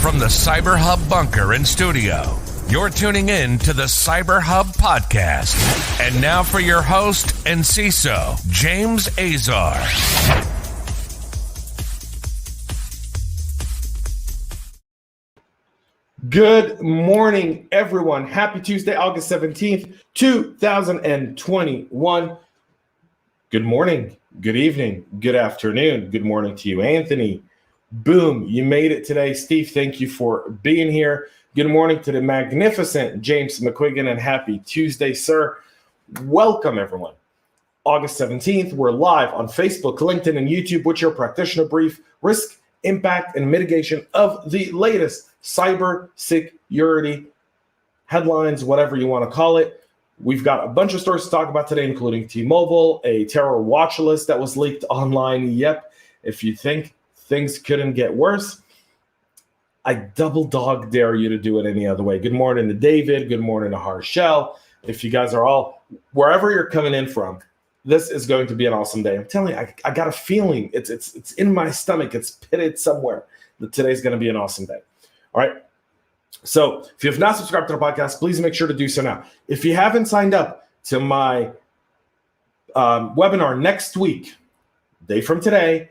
From the CyberHub bunker and studio, you're tuning in to the CyberHub podcast. And now for your host and CISO, James Azar. Good morning, everyone. Happy Tuesday, August 17th, 2021. Good morning, good evening, good afternoon. Good morning to you, Anthony. Boom, you made it today. Steve, thank you for being here. Good morning to the magnificent James McQuiggan, and happy Tuesday, sir. Welcome, everyone. August 17th, we're live on Facebook, LinkedIn, and YouTube with your practitioner brief, risk, impact, and mitigation of the latest cyber security headlines, whatever you want to call it. We've got a bunch of stories to talk about today, including T-Mobile, a terror watch list that was leaked online. Yep, if you think things couldn't get worse, I double dog dare you to do it any other way. Good morning to David. Good morning to Harshel. If you guys are all, wherever you're coming in from, this is going to be an awesome day. I'm telling you, I got a feeling. It's in my stomach. It's pitted somewhere that today's going to be an awesome day. All right. So if you have not subscribed to the podcast, please make sure to do so now. If you haven't signed up to my webinar next week, day from today,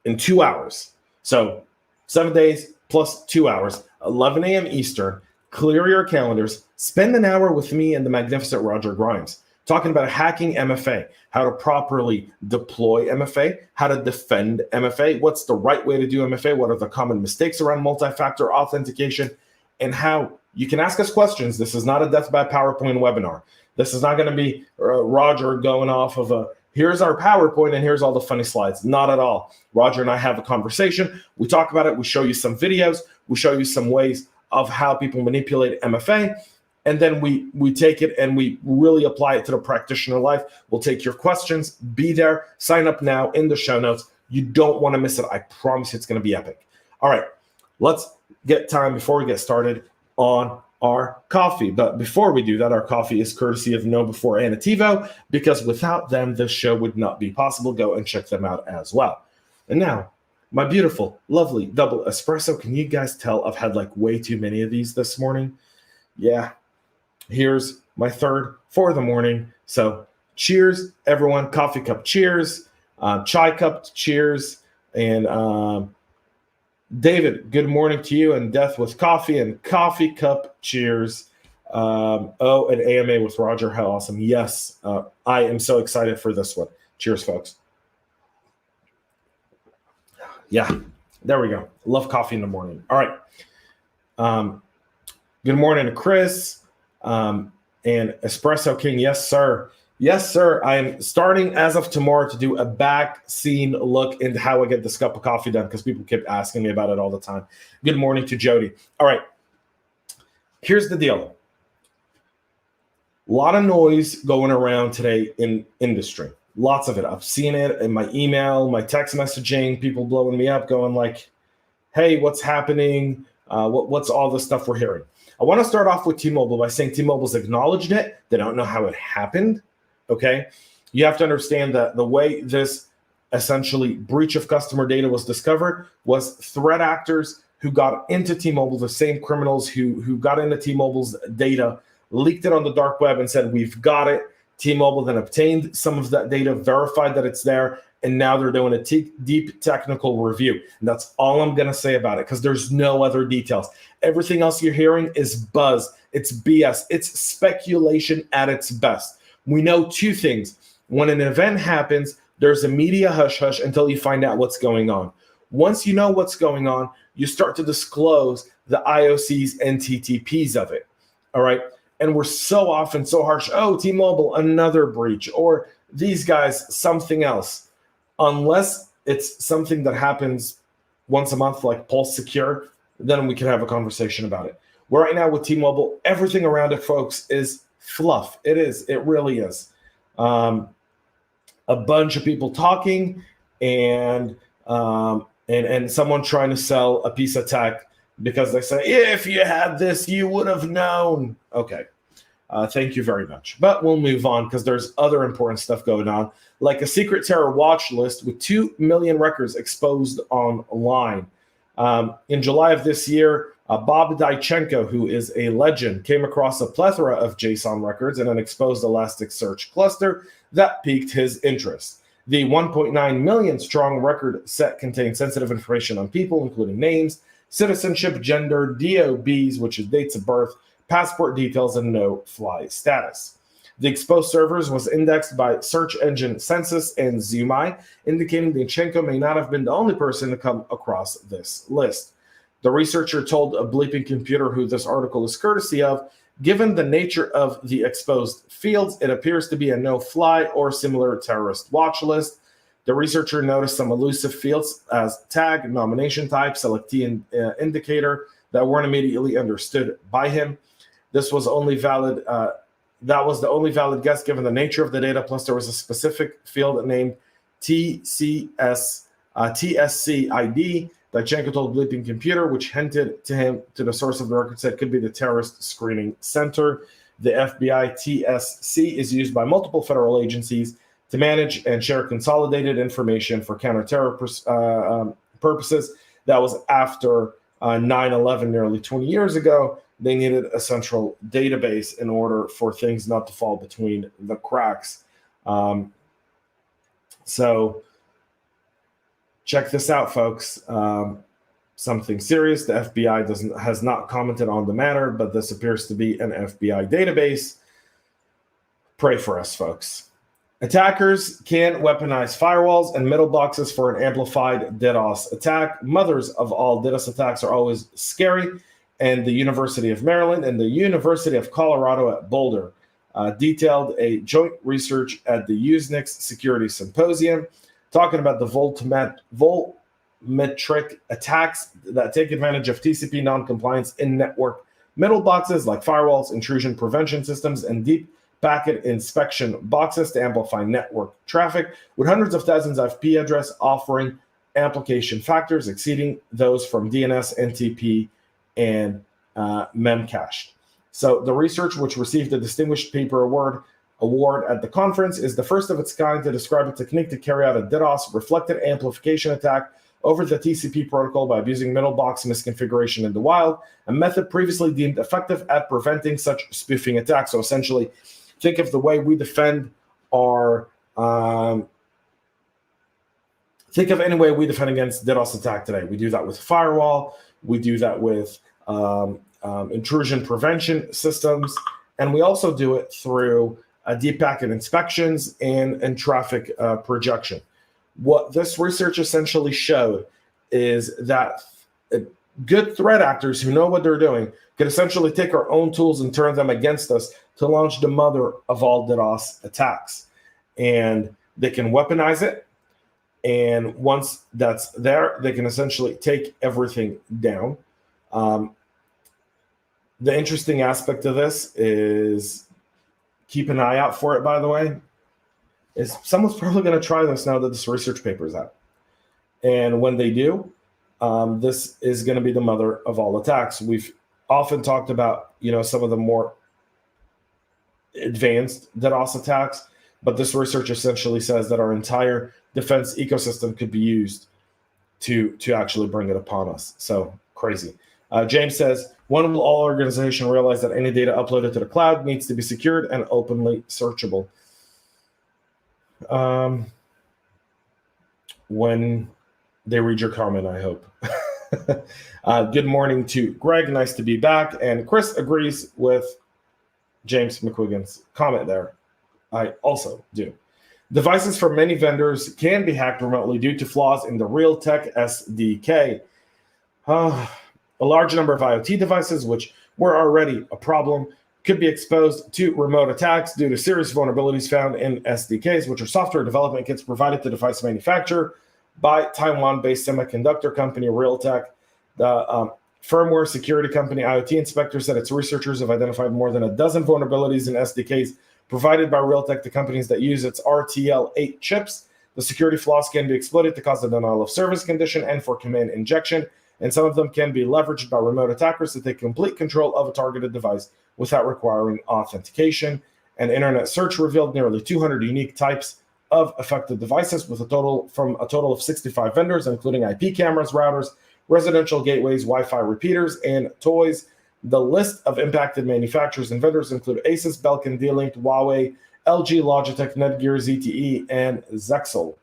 in 2 hours. So 7 days plus 2 hours, 11 a.m. Eastern, clear your calendars, spend an hour with me and the magnificent Roger Grimes, talking about hacking MFA, how to properly deploy MFA, how to defend MFA, what's the right way to do MFA, what are the common mistakes around multi-factor authentication, and how you can ask us questions. This is not a death by PowerPoint webinar. This is not going to be Roger going off of a, here's our PowerPoint and here's all the funny slides. Not at all. Roger and I have a conversation. We talk about it. We show you some videos. We show you some ways of how people manipulate MFA. And then we take it and we really apply it to the practitioner life. We'll take your questions. Be there. Sign up now in the show notes. You don't want to miss it. I promise it's going to be epic. All right. Let's get time before we get started on our coffee. But before we do that, our coffee is courtesy of KnowBe4 and Ativo, because without them, this show would not be possible. Go and check them out as well. And now, my beautiful, lovely double espresso. Can you guys tell I've had like way too many of these this morning? Yeah. Here's my third for the morning. So cheers, everyone. Coffee cup cheers. Chai cup cheers. And David, good morning to you. And Death with Coffee and Coffee Cup cheers. And AMA with Roger. How awesome. Yes, I am so excited for this one. Cheers, folks. Yeah, there we go. Love coffee in the morning. All right. Good morning to Chris. And Espresso King, yes, sir. Yes, sir. I am starting as of tomorrow to do a back scene look into how I get this cup of coffee done, because people keep asking me about it all the time. Good morning to Jody. All right. Here's the deal. A lot of noise going around today in industry. Lots of it. I've seen it in my email, my text messaging, people blowing me up going like, hey, what's happening? What's all this stuff we're hearing? I want to start off with T-Mobile by saying T-Mobile's acknowledged it. They don't know how it happened, okay? You have to understand that the way this essentially breach of customer data was discovered was threat actors who got into T-Mobile, the same criminals who got into T-Mobile's data, leaked it on the dark web and said, we've got it. T-Mobile then obtained some of that data, verified that it's there, and now they're doing a deep technical review. And that's all I'm going to say about it, because there's no other details. Everything else you're hearing is buzz. It's BS. It's speculation at its best. We know two things. When an event happens, there's a media hush-hush until you find out what's going on. Once you know what's going on, you start to disclose the IOCs and TTPs of it. All right? And we're so often so harsh. Oh, T-Mobile, another breach. Or these guys, something else. Unless it's something that happens once a month, like Pulse Secure, then we can have a conversation about it. Well, right now with T-Mobile, everything around it, folks, is fluff. It is. It really is. A bunch of people talking and someone trying to sell a piece of tech because they say, if you had this, you would have known. Okay. Thank you very much. But we'll move on because there's other important stuff going on, like a secret terror watch list with 2 million records exposed online. In July of this year, Bob Dychenko, who is a legend, came across a plethora of JSON records in an exposed Elasticsearch cluster that piqued his interest. The 1.9 million strong record set contains sensitive information on people, including names, citizenship, gender, DOBs, which is dates of birth, passport details, and no-fly status. The exposed servers was indexed by search engine Census and Zumai, indicating Dychenko may not have been the only person to come across this list. The researcher told a bleeping computer, who this article is courtesy of, given the nature of the exposed fields, it appears to be a no-fly or similar terrorist watch list. The researcher noticed some elusive fields as tag, nomination type, selectee indicator that weren't immediately understood by him. This was only valid. That was the only valid guess given the nature of the data. Plus, there was a specific field named TSC ID. Dychenko told Bleeping Computer, which hinted to the source of the record said could be the Terrorist Screening Center. The FBI TSC is used by multiple federal agencies to manage and share consolidated information for counterterror purposes. That was after 9/11, nearly 20 years ago. They needed a central database in order for things not to fall between the cracks. So check this out, folks. Something serious. The FBI has not commented on the matter, but this appears to be an FBI database. Pray for us, folks. Attackers can weaponize firewalls and Middleboxes for an amplified DDoS attack. Mothers of all DDoS attacks are always scary, and the University of Maryland and the University of Colorado at Boulder detailed a joint research at the Usenix Security Symposium talking about the volumetric attacks that take advantage of TCP non-compliance in network Middleboxes like firewalls, intrusion prevention systems, and deep packet inspection boxes to amplify network traffic, with hundreds of thousands of IP address offering amplification factors exceeding those from DNS, NTP, and Memcached. So the research, which received the Distinguished Paper Award at the conference, is the first of its kind to describe a technique to carry out a DDoS reflected amplification attack over the TCP protocol by abusing Middlebox misconfiguration in the wild, a method previously deemed effective at preventing such spoofing attacks. So essentially, think of the way we defend our think of any way we defend against DDoS attack today. We do that with firewall. We do that with intrusion prevention systems. And we also do it through deep packet inspections and traffic projection. What this research essentially showed is that good threat actors who know what they're doing could essentially take our own tools and turn them against us to launch the mother of all DDoS attacks. And they can weaponize it. And once that's there, they can essentially take everything down. The interesting aspect of this is, keep an eye out for it, by the way, is someone's probably going to try this now that this research paper is out. And when they do, this is going to be the mother of all attacks. We've often talked about, some of the more advanced DDoS attacks, but this research essentially says that our entire defense ecosystem could be used to actually bring it upon us. So crazy. James says, when will all organizations realize that any data uploaded to the cloud needs to be secured and openly searchable? When they read your comment, I hope. Good morning to Greg. Nice to be back. And Chris agrees with James McQuiggan's comment there. I also do. Devices from many vendors can be hacked remotely due to flaws in the Realtek SDK. A large number of IoT devices, which were already a problem, could be exposed to remote attacks due to serious vulnerabilities found in SDKs, which are software development kits provided to device manufacturer by Taiwan-based semiconductor company Realtek. The firmware security company IoT Inspector said its researchers have identified more than a dozen vulnerabilities in SDKs provided by Realtek to companies that use its RTL8 chips. The security flaws can be exploited to cause a denial of service condition and for command injection, and some of them can be leveraged by remote attackers to take complete control of a targeted device without requiring authentication. An internet search revealed nearly 200 unique types of affected devices with a total of 65 vendors, including IP cameras, routers, residential gateways, Wi-Fi repeaters, and toys. The list of impacted manufacturers and vendors include Asus, Belkin, D-Link, Huawei, LG, Logitech, Netgear, ZTE, and Zexel.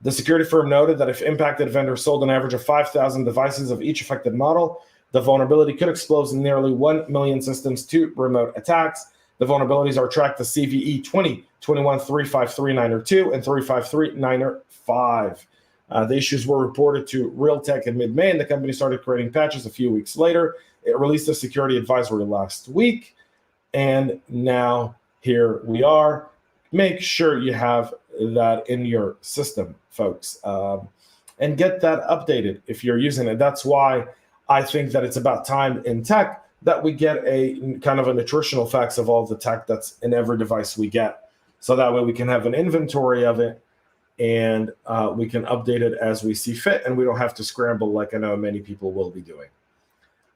The security firm noted that if impacted vendors sold an average of 5,000 devices of each affected model, the vulnerability could expose nearly 1 million systems to remote attacks. The vulnerabilities are tracked to CVE 20, 21, 35392, and 35395. The issues were reported to Realtek in mid-May, and the company started creating patches a few weeks later. It released a security advisory last week, and now here we are. Make sure you have that in your system, folks, and get that updated if you're using it. That's why I think that it's about time in tech that we get a kind of a nutritional facts of all the tech that's in every device we get. So that way we can have an inventory of it, and we can update it as we see fit, and we don't have to scramble like I know many people will be doing.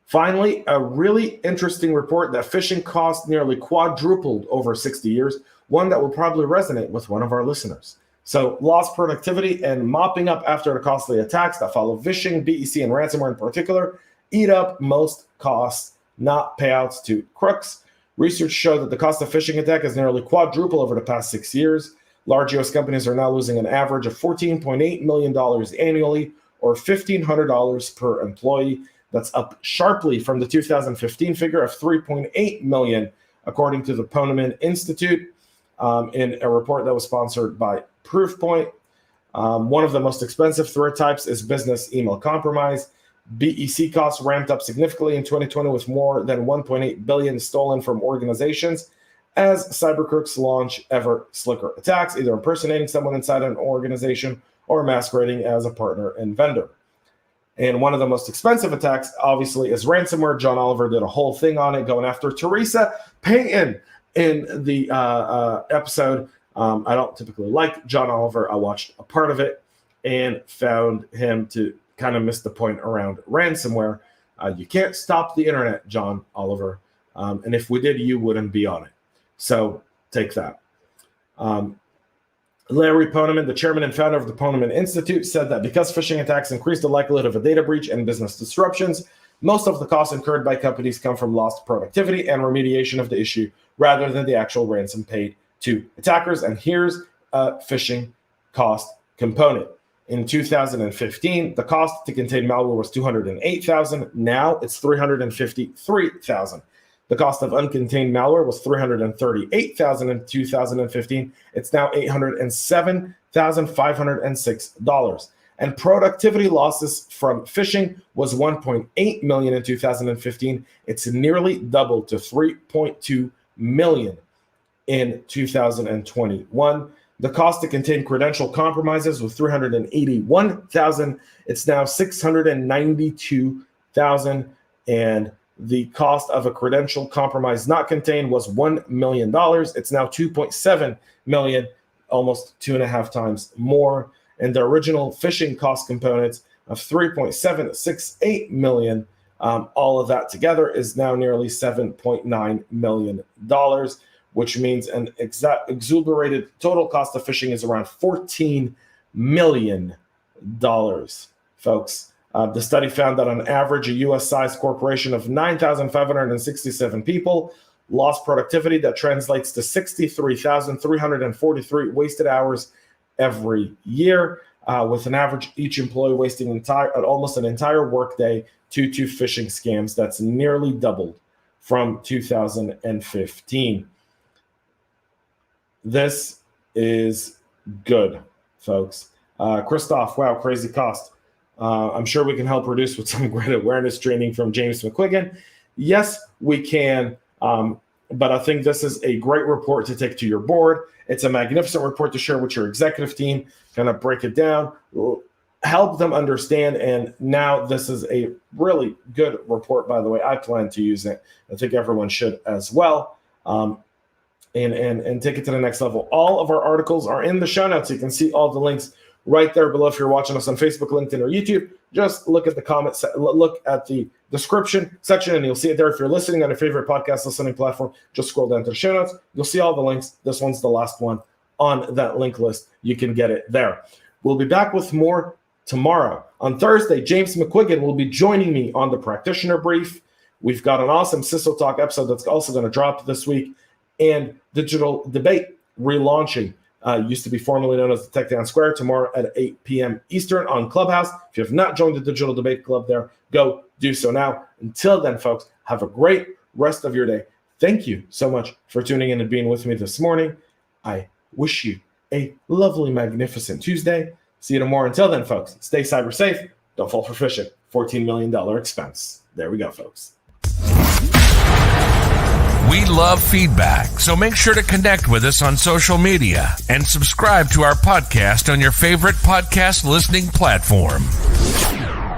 Finally, a really interesting report that phishing costs nearly quadrupled over 60 years, one that will probably resonate with one of our listeners. So lost productivity and mopping up after the costly attacks that follow phishing, BEC, and ransomware in particular eat up most costs, not payouts to crooks. Research showed that the cost of phishing attack has nearly quadrupled over the past 6 years. Large U.S. companies are now losing an average of $14.8 million annually, or $1,500 per employee. That's up sharply from the 2015 figure of $3.8 million, according to the Ponemon Institute, in a report that was sponsored by Proofpoint. One of the most expensive threat types is business email compromise. BEC costs ramped up significantly in 2020 with more than $1.8 billion stolen from organizations as cybercriminals launch ever slicker attacks, either impersonating someone inside an organization or masquerading as a partner and vendor. And one of the most expensive attacks, obviously, is ransomware. John Oliver did a whole thing on it, going after Teresa Payton in the episode. I don't typically like John Oliver. I watched a part of it and found him to kind of miss the point around ransomware. You can't stop the internet, John Oliver. And if we did, you wouldn't be on it. So take that. Larry Ponemon, the chairman and founder of the Ponemon Institute, said that because phishing attacks increase the likelihood of a data breach and business disruptions, most of the costs incurred by companies come from lost productivity and remediation of the issue rather than the actual ransom paid to attackers. And here's a phishing cost component. In 2015, the cost to contain malware was $208,000. Now it's $353,000. The cost of uncontained malware was $338,000 in 2015. It's now $807,506. And productivity losses from phishing was $1.8 million in 2015. It's nearly doubled to $3.2 million in 2021. The cost to contain credential compromises was $381,000. It's now $692,000. And the cost of a credential compromise not contained was $1 million. It's now $2.7 million, almost 2.5 times more. And the original phishing cost components of $3.768 million, all of that together is now nearly $7.9 million, which means an exuberated total cost of phishing is around $14 million, folks. The study found that on average, a U.S.-sized corporation of 9,567 people lost productivity. That translates to 63,343 wasted hours every year, with an average each employee wasting almost an entire workday due to phishing scams. That's nearly doubled from 2015. This is good, folks. Christoph, wow, crazy cost. I'm sure we can help reduce with some great awareness training from James McQuiggan. Yes, we can. But I think this is a great report to take to your board. It's a magnificent report to share with your executive team, kind of break it down, help them understand. And now this is a really good report, by the way. I plan to use it. I think everyone should as well. And take it to the next level. All of our articles are in the show notes. You can see all the links right there below. If you're watching us on Facebook, LinkedIn, or YouTube, just look at the comments, look at the description section, and you'll see it there. If you're listening on your favorite podcast listening platform, just scroll down to the show notes. You'll see all the links. This one's the last one on that link list. You can get it there. We'll be back with more tomorrow. On Thursday, James McQuiggan will be joining me on the Practitioner Brief. We've got an awesome CISO Talk episode that's also going to drop this week, and Digital Debate relaunching. Used to be formerly known as the Tech Down Square, tomorrow at 8 p.m. Eastern on Clubhouse. If you have not joined the Digital Debate Club there, go do so now. Until then, folks, have a great rest of your day. Thank you so much for tuning in and being with me this morning. I wish you a lovely, magnificent Tuesday. See you tomorrow. Until then, folks, stay cyber safe. Don't fall for phishing. $14 million expense. There we go, folks. We love feedback, so make sure to connect with us on social media and subscribe to our podcast on your favorite podcast listening platform.